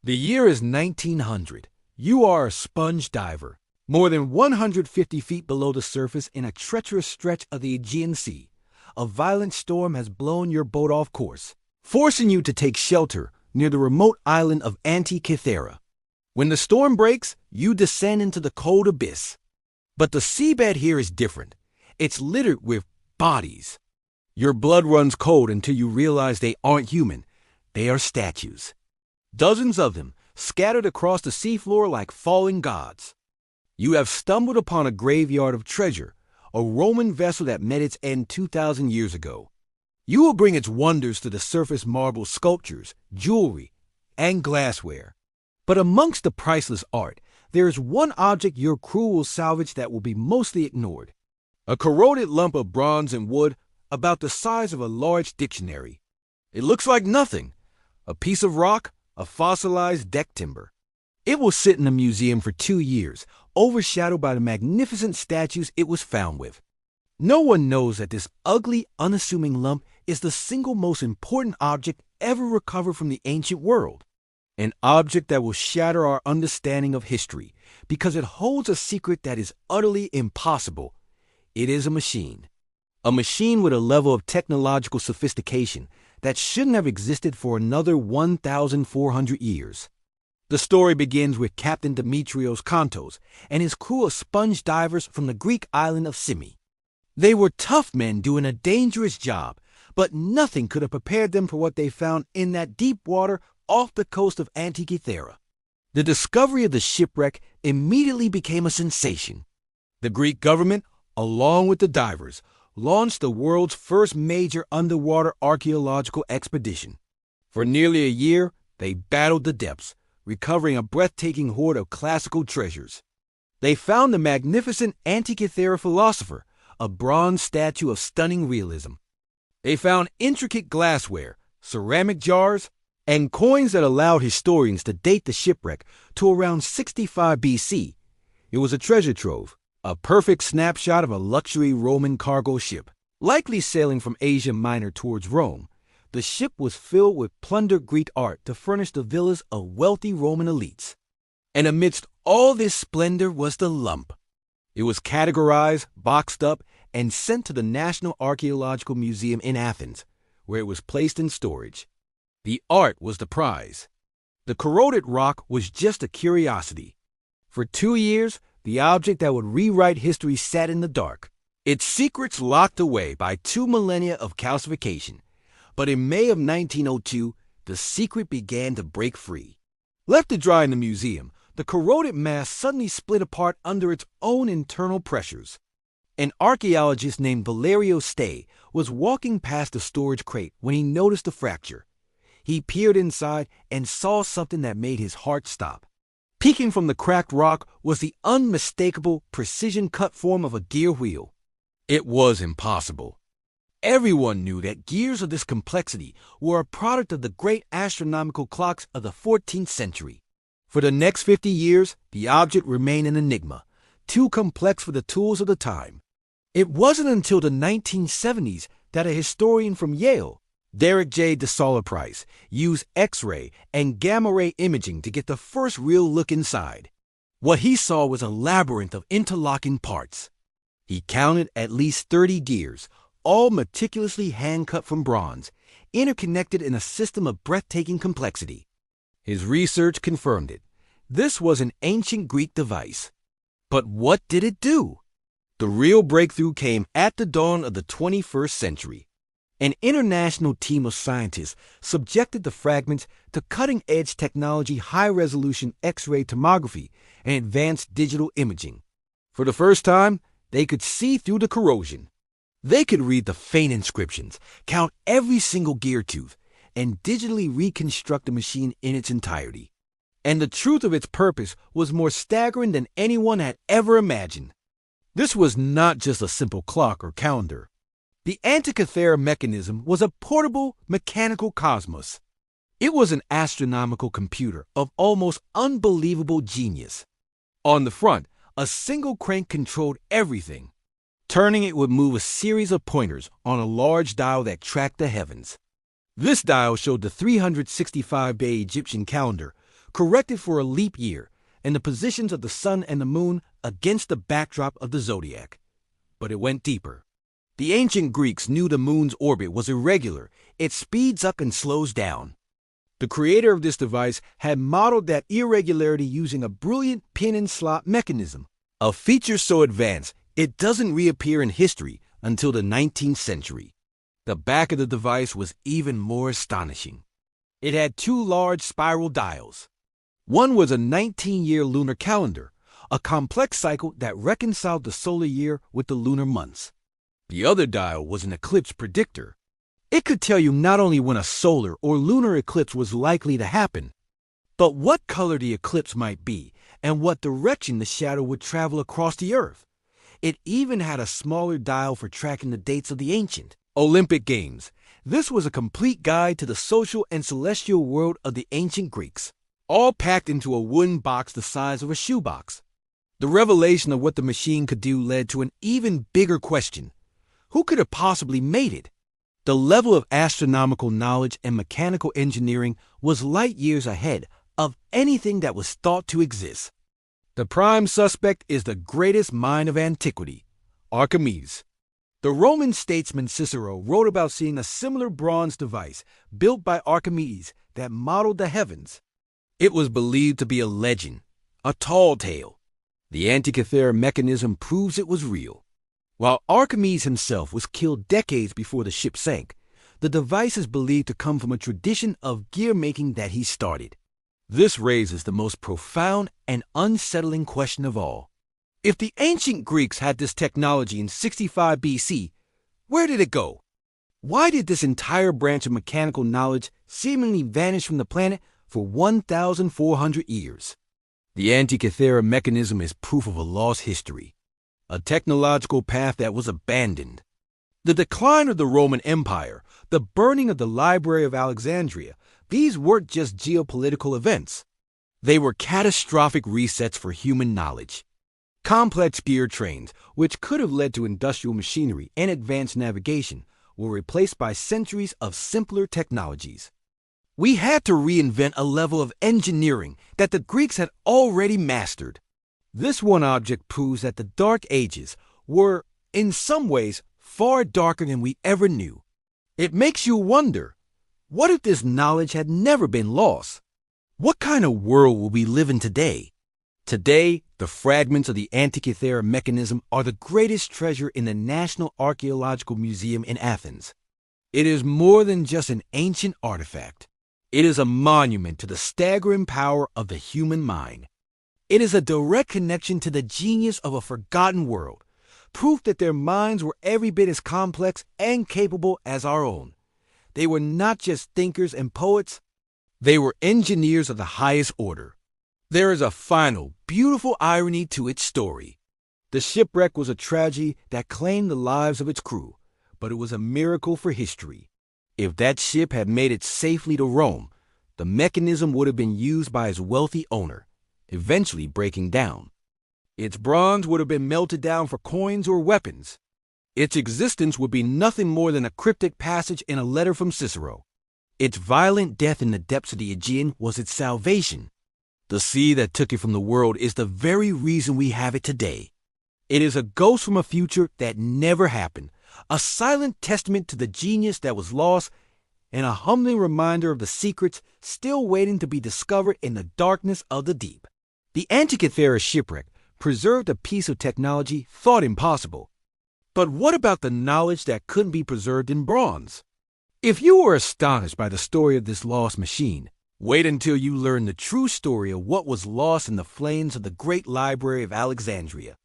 The year is 1900. You are a sponge diver, more than 150 feet below the surface in a treacherous stretch of the Aegean Sea. A violent storm has blown your boat off course, forcing you to take shelter near the remote island of Antikythera. When the storm breaks, you descend into the cold abyss. But the seabed here is different. It's littered with bodies. Your blood runs cold until you realize they aren't human. They are statues. Dozens of them, scattered across the seafloor like fallen gods. You have stumbled upon a graveyard of treasure, a Roman vessel that met its end 2,000 years ago. You will bring its wonders to the surface marble sculptures, jewelry, and glassware. But amongst the priceless art, there is one object your crew will salvage that will be mostly ignored. A corroded lump of bronze and wood about the size of a large dictionary. It looks like nothing. A piece of rock, a fossilized deck timber. It will sit in a museum for 2 years, overshadowed by the magnificent statues it was found with. No one knows that this ugly, unassuming lump is the single most important object ever recovered from the ancient world. An object that will shatter our understanding of history because it holds a secret that is utterly impossible. It is a machine. A machine with a level of technological sophistication that shouldn't have existed for another 1,400 years. The story begins with Captain Demetrios Kontos and his crew of sponge divers from the Greek island of Symi. They were tough men doing a dangerous job, but nothing could have prepared them for what they found in that deep water off the coast of Antikythera. The discovery of the shipwreck immediately became a sensation. The Greek government, along with the divers, launched the world's first major underwater archaeological expedition. For nearly a year, they battled the depths, recovering a breathtaking hoard of classical treasures. They found the magnificent Antikythera philosopher, a bronze statue of stunning realism. They found intricate glassware, ceramic jars, and coins that allowed historians to date the shipwreck to around 65 BC. It was a treasure trove, a perfect snapshot of a luxury Roman cargo ship. Likely sailing from Asia Minor towards Rome, the ship was filled with plundered Greek art to furnish the villas of wealthy Roman elites. And amidst all this splendor was the lump. It was categorized, boxed up, and sent to the National Archaeological Museum in Athens, where it was placed in storage. The art was the prize. The corroded rock was just a curiosity. For 2 years, the object that would rewrite history sat in the dark, its secrets locked away by 2 millennia of calcification. But in May of 1902, the secret began to break free. Left to dry in the museum, the corroded mass suddenly split apart under its own internal pressures. An archaeologist named Valerio Stay was walking past the storage crate when he noticed the fracture. He peered inside and saw something that made his heart stop. Peeking from the cracked rock was the unmistakable, precision-cut form of a gear wheel. It was impossible. Everyone knew that gears of this complexity were a product of the great astronomical clocks of the 14th century. For the next 50 years, the object remained an enigma, too complex for the tools of the time. It wasn't until the 1970s that a historian from Yale, Derek J. DeSola-Price, used X-ray and gamma-ray imaging to get the first real look inside. What he saw was a labyrinth of interlocking parts. He counted at least 30 gears, all meticulously hand-cut from bronze, interconnected in a system of breathtaking complexity. His research confirmed it. This was an ancient Greek device. But what did it do? The real breakthrough came at the dawn of the 21st century. An international team of scientists subjected the fragments to cutting-edge technology, high-resolution X-ray tomography, and advanced digital imaging. For the first time, they could see through the corrosion. They could read the faint inscriptions, count every single gear tooth, and digitally reconstruct the machine in its entirety. And the truth of its purpose was more staggering than anyone had ever imagined. This was not just a simple clock or calendar. The Antikythera mechanism was a portable mechanical cosmos. It was an astronomical computer of almost unbelievable genius. On the front, a single crank controlled everything. Turning it would move a series of pointers on a large dial that tracked the heavens. This dial showed the 365-day Egyptian calendar, corrected for a leap year, and the positions of the sun and the moon against the backdrop of the zodiac. But it went deeper. The ancient Greeks knew the moon's orbit was irregular. It speeds up and slows down. The creator of this device had modeled that irregularity using a brilliant pin and slot mechanism, a feature so advanced it doesn't reappear in history until the 19th century. The back of the device was even more astonishing. It had two large spiral dials. One was a 19-year lunar calendar, a complex cycle that reconciled the solar year with the lunar months. The other dial was an eclipse predictor. It could tell you not only when a solar or lunar eclipse was likely to happen, but what color the eclipse might be and what direction the shadow would travel across the Earth. It even had a smaller dial for tracking the dates of the ancient Olympic Games. This was a complete guide to the social and celestial world of the ancient Greeks, all packed into a wooden box the size of a shoebox. The revelation of what the machine could do led to an even bigger question. Who could have possibly made it? The level of astronomical knowledge and mechanical engineering was light years ahead of anything that was thought to exist. The prime suspect is the greatest mind of antiquity, Archimedes. The Roman statesman Cicero wrote about seeing a similar bronze device built by Archimedes that modeled the heavens. It was believed to be a legend, a tall tale. The Antikythera mechanism proves it was real. While Archimedes himself was killed decades before the ship sank, the device is believed to come from a tradition of gear-making that he started. This raises the most profound and unsettling question of all. If the ancient Greeks had this technology in 65 BC, where did it go? Why did this entire branch of mechanical knowledge seemingly vanish from the planet for 1,400 years? The Antikythera mechanism is proof of a lost history, a technological path that was abandoned. The decline of the Roman Empire, the burning of the Library of Alexandria, these weren't just geopolitical events. They were catastrophic resets for human knowledge. Complex gear trains, which could have led to industrial machinery and advanced navigation, were replaced by centuries of simpler technologies. We had to reinvent a level of engineering that the Greeks had already mastered. This one object proves that the Dark Ages were, in some ways, far darker than we ever knew. It makes you wonder, what if this knowledge had never been lost? What kind of world will we live in today? Today, the fragments of the Antikythera mechanism are the greatest treasure in the National Archaeological Museum in Athens. It is more than just an ancient artifact. It is a monument to the staggering power of the human mind. It is a direct connection to the genius of a forgotten world, proof that their minds were every bit as complex and capable as our own. They were not just thinkers and poets, they were engineers of the highest order. There is a final, beautiful irony to its story. The shipwreck was a tragedy that claimed the lives of its crew, but it was a miracle for history. If that ship had made it safely to Rome, the mechanism would have been used by its wealthy owner, eventually breaking down. Its bronze would have been melted down for coins or weapons. Its existence would be nothing more than a cryptic passage in a letter from Cicero. Its violent death in the depths of the Aegean was its salvation. The sea that took it from the world is the very reason we have it today. It is a ghost from a future that never happened, a silent testament to the genius that was lost, and a humbling reminder of the secrets still waiting to be discovered in the darkness of the deep. The Antikythera shipwreck preserved a piece of technology thought impossible. But what about the knowledge that couldn't be preserved in bronze? If you were astonished by the story of this lost machine, wait until you learn the true story of what was lost in the flames of the great Library of Alexandria.